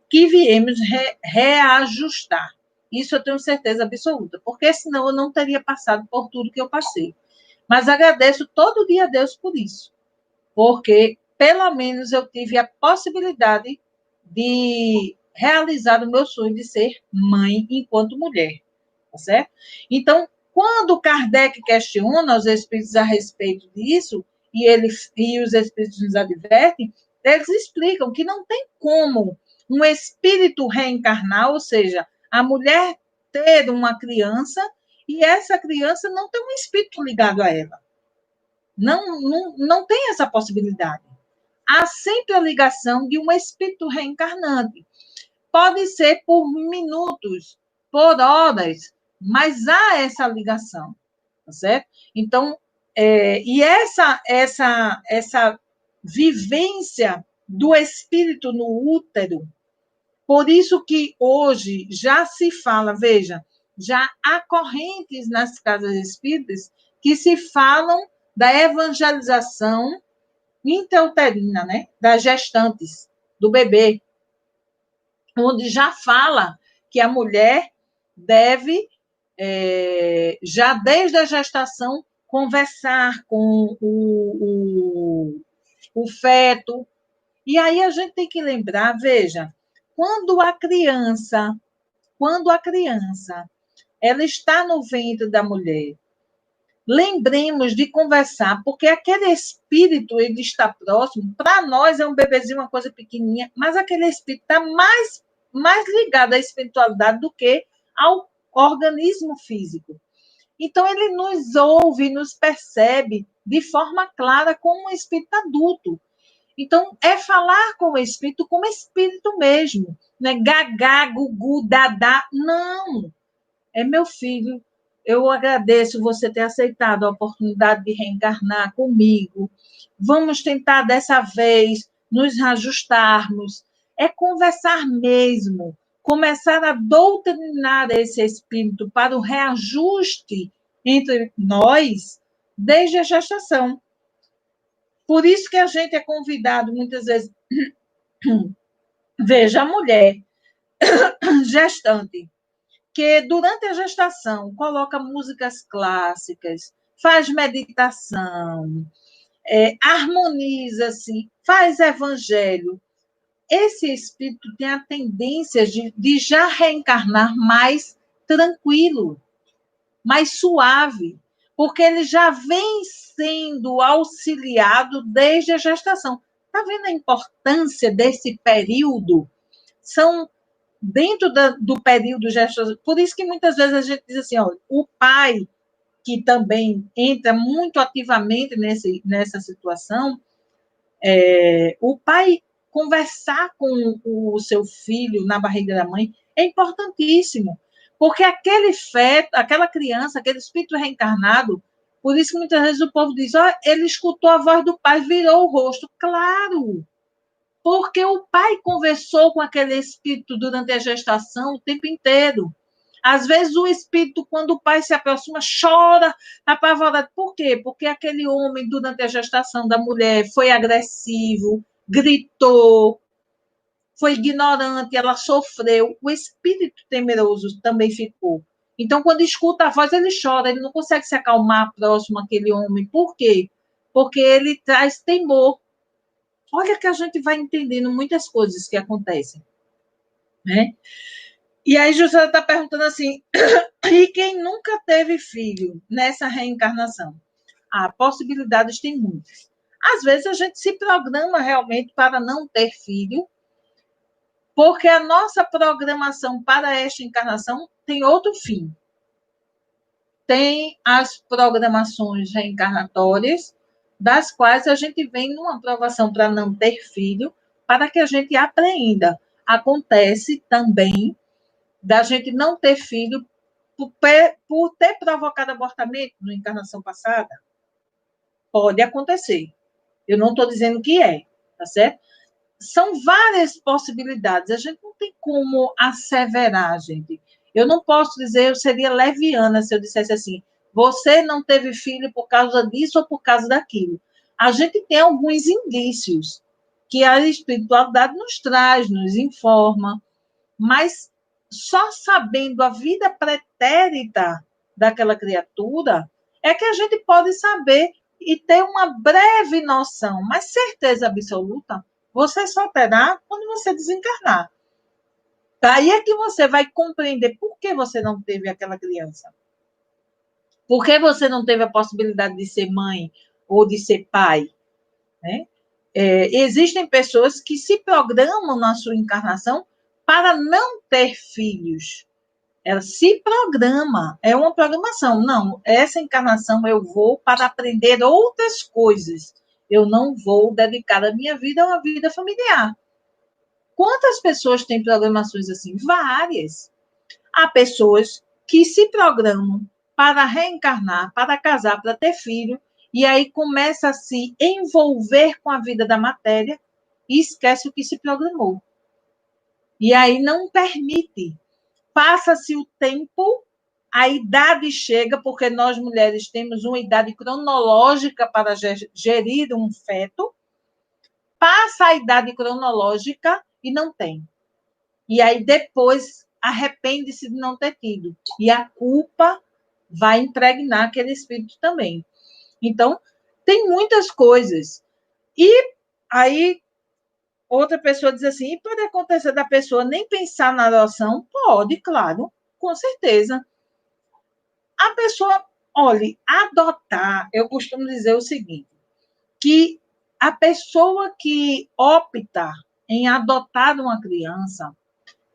A: que viemos reajustar. Isso eu tenho certeza absoluta, porque senão eu não teria passado por tudo que eu passei. Mas agradeço todo dia a Deus por isso, porque pelo menos eu tive a possibilidade de realizar o meu sonho de ser mãe enquanto mulher, tá certo? Então, quando Kardec questiona os espíritos a respeito disso, e os espíritos nos advertem, eles explicam que não tem como um espírito reencarnar, ou seja, a mulher ter uma criança e essa criança não ter um espírito ligado a ela. Não tem essa possibilidade. Há sempre a ligação de um espírito reencarnante. Pode ser por minutos, por horas, mas há essa ligação, tá certo? Então, e essa vivência do espírito no útero, por isso que hoje já se fala, veja, já há correntes nas casas espíritas que se falam da evangelização intrauterina, né? Das gestantes, do bebê, onde já fala que a mulher deve, já desde a gestação, conversar com o feto. E aí a gente tem que lembrar, veja, quando a criança, ela está no ventre da mulher, lembremos de conversar, porque aquele espírito, ele está próximo, para nós é um bebezinho, uma coisa pequenininha, mas aquele espírito está mais ligado à espiritualidade do que ao organismo físico. Então, ele nos ouve, nos percebe de forma clara como um espírito adulto. Então, é falar com o espírito como espírito mesmo, não é gagá, gugu, dadá, não. É meu filho, eu agradeço você ter aceitado a oportunidade de reencarnar comigo. Vamos tentar dessa vez nos ajustarmos. É conversar mesmo, começar a doutrinar esse espírito para o reajuste entre nós desde a gestação. Por isso que a gente é convidado muitas vezes. Veja, a mulher gestante que durante a gestação coloca músicas clássicas, faz meditação, harmoniza-se, faz evangelho. Esse espírito tem a tendência de já reencarnar mais tranquilo, mais suave, porque ele já vem sendo auxiliado desde a gestação. Está vendo a importância desse período? São dentro do período gestacional. Por isso que muitas vezes a gente diz assim, ó, o pai, que também entra muito ativamente nessa situação, o pai conversar com o seu filho na barriga da mãe é importantíssimo, porque aquele feto, aquela criança, aquele espírito reencarnado, por isso que muitas vezes o povo diz, ó, ele escutou a voz do pai, virou o rosto. Claro, porque o pai conversou com aquele espírito durante a gestação o tempo inteiro. Às vezes o espírito, quando o pai se aproxima, chora, apavorado. Por quê? Porque aquele homem, durante a gestação da mulher, foi agressivo, gritou, foi ignorante, ela sofreu. O espírito temeroso também ficou. Então, quando escuta a voz, ele chora, ele não consegue se acalmar próximo àquele homem. Por quê? Porque ele traz temor. Olha que a gente vai entendendo muitas coisas que acontecem, né? E aí, José está perguntando assim, e quem nunca teve filho nessa reencarnação? Possibilidades tem muitas. Às vezes a gente se programa realmente para não ter filho, porque a nossa programação para esta encarnação tem outro fim. Tem as programações reencarnatórias, das quais a gente vem numa aprovação para não ter filho, para que a gente apreenda. Acontece também da gente não ter filho por ter provocado abortamento na encarnação passada. Pode acontecer. Eu não estou dizendo que é, tá certo? São várias possibilidades. A gente não tem como asseverar, gente. Eu não posso dizer, eu seria leviana se eu dissesse assim, você não teve filho por causa disso ou por causa daquilo. A gente tem alguns indícios que a espiritualidade nos traz, nos informa, mas só sabendo a vida pretérita daquela criatura é que a gente pode saber e ter uma breve noção, mas certeza absoluta você só terá quando você desencarnar. Daí é que você vai compreender por que você não teve aquela criança. Por que você não teve a possibilidade de ser mãe ou de ser pai, né? Existem pessoas que se programam na sua encarnação para não ter filhos. Ela se programa, é uma programação. Não, essa encarnação eu vou para aprender outras coisas. Eu não vou dedicar a minha vida a uma vida familiar. Quantas pessoas têm programações assim? Várias. Há pessoas que se programam para reencarnar, para casar, para ter filho, e aí começa a se envolver com a vida da matéria e esquece o que se programou. E aí não permite. Passa-se o tempo, a idade chega, porque nós mulheres temos uma idade cronológica para gerir um feto, passa a idade cronológica e não tem. E aí depois arrepende-se de não ter tido. E a culpa vai impregnar aquele espírito também. Então, tem muitas coisas. E aí outra pessoa diz assim, e pode acontecer da pessoa nem pensar na adoção? Pode, claro, com certeza. A pessoa, olhe, adotar, eu costumo dizer o seguinte, que a pessoa que opta em adotar uma criança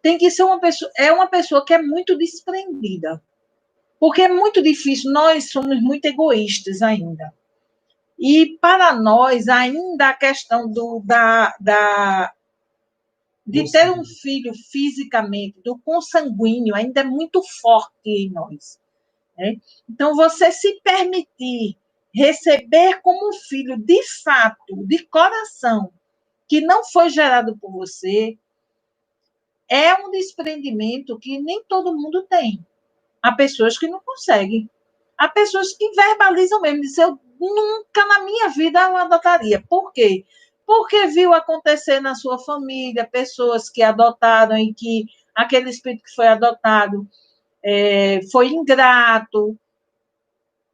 A: tem que ser uma pessoa que é muito desprendida. Porque é muito difícil, nós somos muito egoístas ainda. E para nós, ainda a questão de ter um filho fisicamente, do consanguíneo, ainda é muito forte em nós. Né? Então, você se permitir receber como um filho, de fato, de coração, que não foi gerado por você, é um desprendimento que nem todo mundo tem. Há pessoas que não conseguem. Há pessoas que verbalizam mesmo, dizem, eu nunca na minha vida eu adotaria. Por quê? Porque viu acontecer na sua família pessoas que adotaram e que aquele espírito que foi adotado foi ingrato,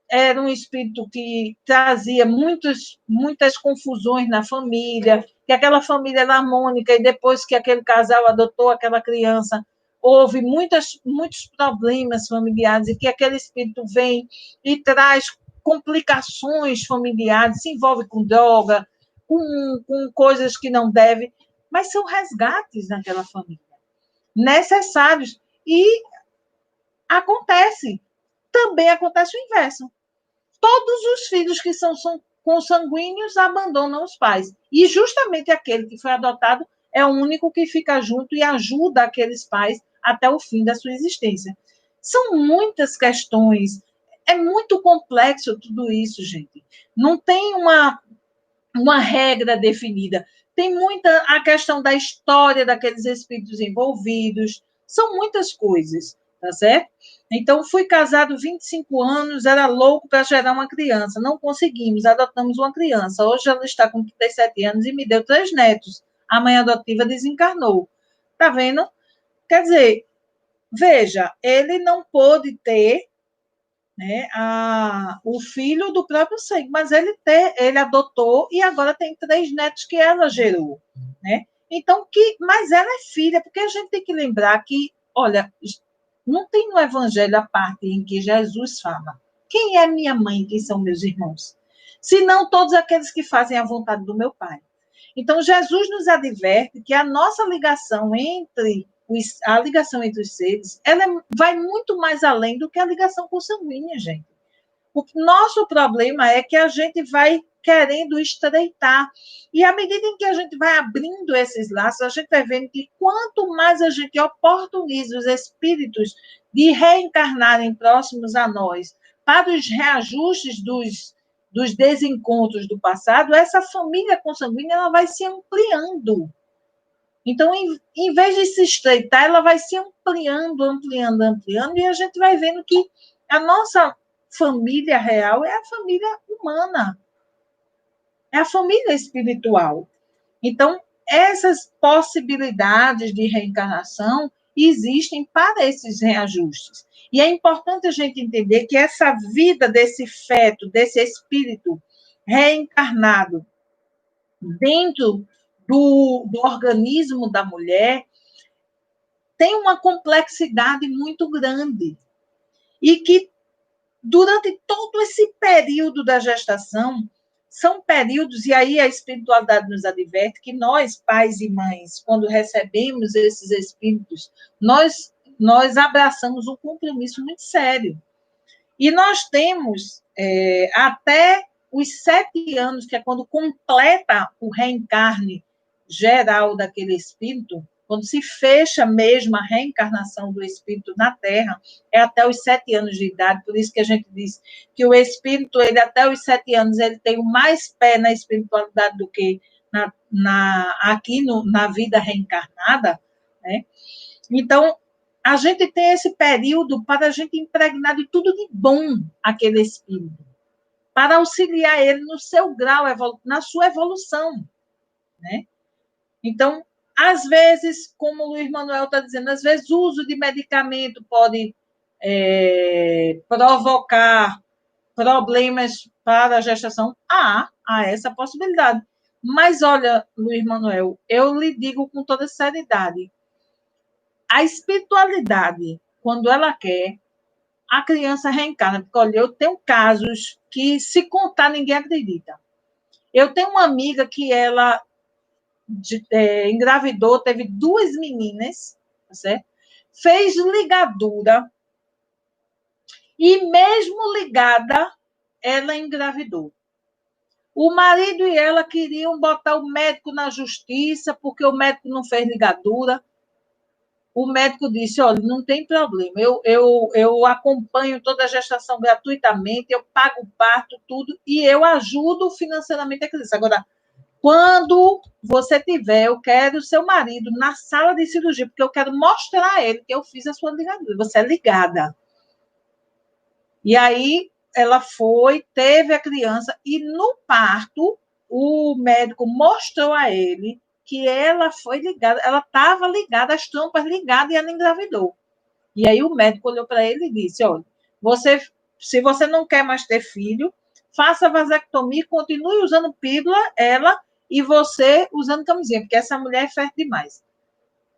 A: era um espírito que trazia muitas confusões na família, que aquela família era harmônica e depois que aquele casal adotou aquela criança, houve muitos problemas familiares e que aquele espírito vem e traz complicações familiares, se envolve com droga, com coisas que não deve, mas são resgates naquela família, necessários. E acontece, também acontece o inverso. Todos os filhos que são consanguíneos abandonam os pais. E justamente aquele que foi adotado é o único que fica junto e ajuda aqueles pais até o fim da sua existência. São muitas questões, é muito complexo tudo isso, gente. Não tem uma regra definida. Tem muita a questão da história daqueles espíritos envolvidos, são muitas coisas, tá certo? Então, fui casado 25 anos, era louco para gerar uma criança, não conseguimos, adotamos uma criança. Hoje ela está com 37 anos e me deu 3 netos. A mãe adotiva desencarnou. Tá vendo? Quer dizer, veja, ele não pôde ter, né, o filho do próprio sangue, mas ele adotou e agora tem 3 netos que ela gerou, né? Então, mas ela é filha, porque a gente tem que lembrar que, olha, não tem no Evangelho a parte em que Jesus fala: quem é minha mãe, quem são meus irmãos? Senão todos aqueles que fazem a vontade do meu Pai. Então, Jesus nos adverte que a nossa ligação a ligação entre os seres, ela vai muito mais além do que a ligação consanguínea, gente. O nosso problema é que a gente vai querendo estreitar. E à medida em que a gente vai abrindo esses laços, a gente vai vendo que quanto mais a gente oportuniza os espíritos de reencarnarem próximos a nós para os reajustes dos desencontros do passado, essa família consanguínea ela vai se ampliando. Então, em vez de se estreitar, ela vai se ampliando, ampliando, ampliando, e a gente vai vendo que a nossa família real é a família humana, é a família espiritual. Então, essas possibilidades de reencarnação existem para esses reajustes. E é importante a gente entender que essa vida desse feto, desse espírito reencarnado dentro do organismo da mulher tem uma complexidade muito grande. E que, durante todo esse período da gestação, são períodos, e aí a espiritualidade nos adverte que nós, pais e mães, quando recebemos esses espíritos, nós abraçamos um compromisso muito sério. E nós temos até os 7 anos, que é quando completa o reencarne geral daquele espírito, quando se fecha mesmo a reencarnação do espírito na Terra, é até os 7 anos de idade, por isso que a gente diz que o espírito, ele até os 7 anos, ele tem mais pé na espiritualidade do que aqui na vida reencarnada, né? Então, a gente tem esse período para a gente impregnar de tudo de bom aquele espírito, para auxiliar ele no seu grau, na sua evolução, né? Então, às vezes, como o Luiz Manuel está dizendo, às vezes o uso de medicamento pode provocar problemas para a gestação. Há essa possibilidade. Mas, olha, Luiz Manuel, eu lhe digo com toda seriedade, a espiritualidade, quando ela quer, a criança reencarna. Porque, olha, eu tenho casos que, se contar, ninguém acredita. Eu tenho uma amiga que ela engravidou, teve 2 meninas, tá certo? Fez ligadura e, mesmo ligada, ela engravidou. O marido e ela queriam botar o médico na justiça porque o médico não fez ligadura. O médico disse: olha, não tem problema, eu acompanho toda a gestação gratuitamente, eu pago o parto, tudo, e eu ajudo financeiramente a criança. Agora, quando você tiver, eu quero o seu marido na sala de cirurgia, porque eu quero mostrar a ele que eu fiz a sua ligadura, você é ligada. E aí ela foi, teve a criança, e no parto, o médico mostrou a ele que ela foi ligada, ela estava ligada, as trompas ligadas, e ela engravidou. E aí o médico olhou para ele e disse: olha, se você não quer mais ter filho, faça vasectomia, continue usando pílula, ela, e você usando camisinha, porque essa mulher é fértil demais.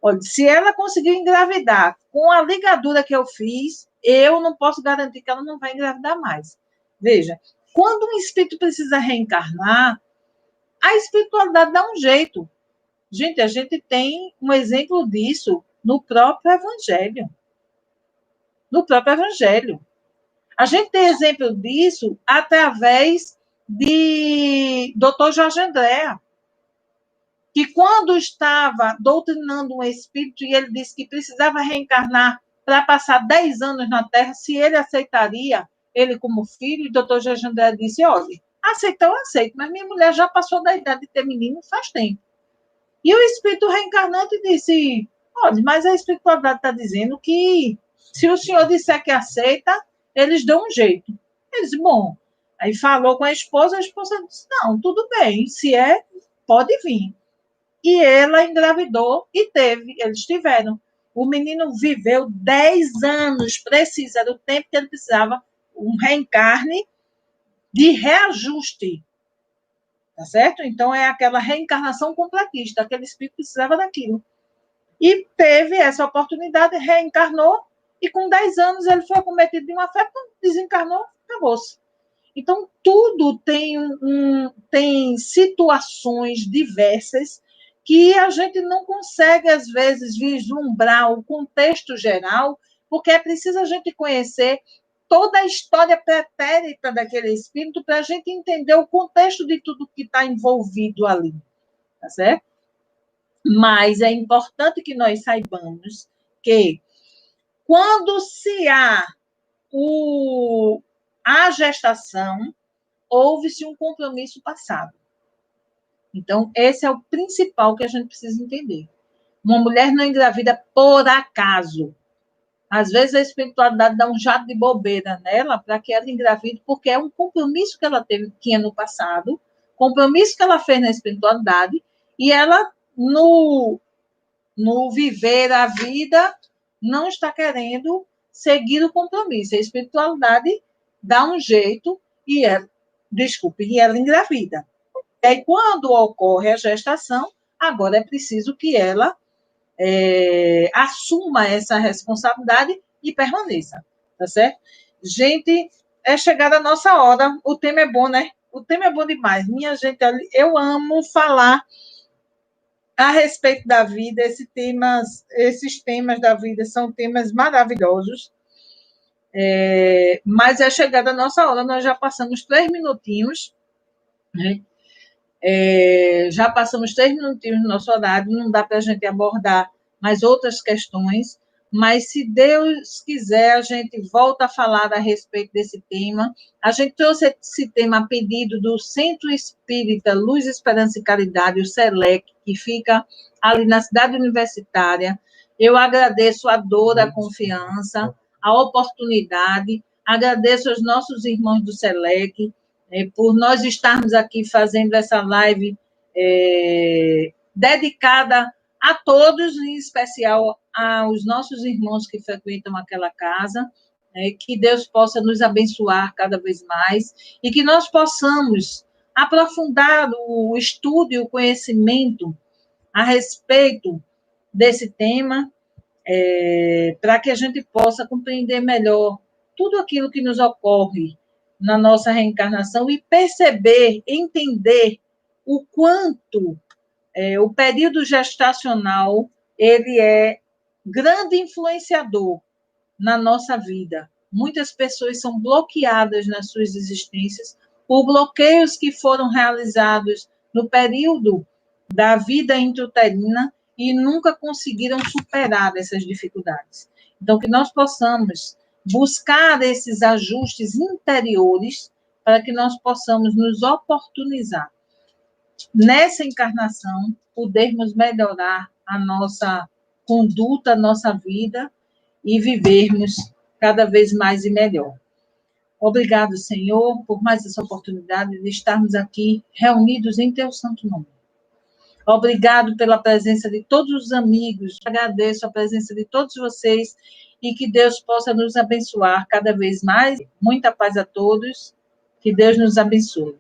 A: Olha, se ela conseguiu engravidar com a ligadura que eu fiz, eu não posso garantir que ela não vai engravidar mais. Veja, quando um espírito precisa reencarnar, a espiritualidade dá um jeito. Gente, a gente tem um exemplo disso no próprio Evangelho. No próprio Evangelho. A gente tem exemplo disso através de Dr. Jorge Andréa, que quando estava doutrinando um espírito e ele disse que precisava reencarnar para passar 10 anos na Terra, se ele aceitaria, ele como filho, e o doutor Jorge André disse, olha, aceitar eu aceito, mas minha mulher já passou da idade de ter menino faz tempo. E o espírito reencarnante disse, olha, mas a espiritualidade está dizendo que se o senhor disser que aceita, eles dão um jeito. Ele disse, bom, aí falou com a esposa disse, não, tudo bem, se é, pode vir. E ela engravidou e teve, eles tiveram. O menino viveu 10 anos, precisa, era o tempo que ele precisava, um reencarne de reajuste. Tá certo? Então, é aquela reencarnação completista, aquele espírito precisava daquilo. E teve essa oportunidade, reencarnou, e com 10 anos ele foi acometido de uma febre, desencarnou, acabou-se. Então, tudo tem situações diversas que a gente não consegue, às vezes, vislumbrar o contexto geral, porque é preciso a gente conhecer toda a história pretérita daquele espírito para a gente entender o contexto de tudo que está envolvido ali, tá certo? Mas é importante que nós saibamos que quando se há a gestação, houve-se um compromisso passado. Então, esse é o principal que a gente precisa entender. Uma mulher não engravida por acaso. Às vezes a espiritualidade dá um jato de bobeira nela para que ela engravide, porque é um compromisso que ela tinha no passado, compromisso que ela fez na espiritualidade, e ela, no viver a vida, não está querendo seguir o compromisso. A espiritualidade dá um jeito e ela engravida. E aí, quando ocorre a gestação, agora é preciso que ela assuma essa responsabilidade e permaneça, tá certo? Gente, é chegada a nossa hora, o tema é bom, né? O tema é bom demais. Minha gente, eu amo falar a respeito da vida, esses temas da vida são temas maravilhosos, mas é chegada a nossa hora, nós já passamos 3 minutinhos, né? Já passamos 3 minutinhos no nosso horário, não dá para a gente abordar mais outras questões, mas se Deus quiser, a gente volta a falar a respeito desse tema. A gente trouxe esse tema a pedido do Centro Espírita Luz, Esperança e Caridade, o SELEC, que fica ali na cidade universitária. Eu agradeço a dor, a confiança, a oportunidade, agradeço aos nossos irmãos do SELEC, por nós estarmos aqui fazendo essa live dedicada a todos, em especial aos nossos irmãos que frequentam aquela casa, que Deus possa nos abençoar cada vez mais e que nós possamos aprofundar o estudo e o conhecimento a respeito desse tema, para que a gente possa compreender melhor tudo aquilo que nos ocorre na nossa reencarnação e perceber, entender o quanto o período gestacional ele é grande influenciador na nossa vida. Muitas pessoas são bloqueadas nas suas existências por bloqueios que foram realizados no período da vida intrauterina e nunca conseguiram superar essas dificuldades. Então, que nós possamos buscar esses ajustes interiores para que nós possamos nos oportunizar nessa encarnação, podermos melhorar a nossa conduta, a nossa vida e vivermos cada vez mais e melhor. Obrigado, Senhor, por mais essa oportunidade de estarmos aqui reunidos em Teu santo nome. Obrigado pela presença de todos os amigos, agradeço a presença de todos vocês e que Deus possa nos abençoar cada vez mais. Muita paz a todos, que Deus nos abençoe.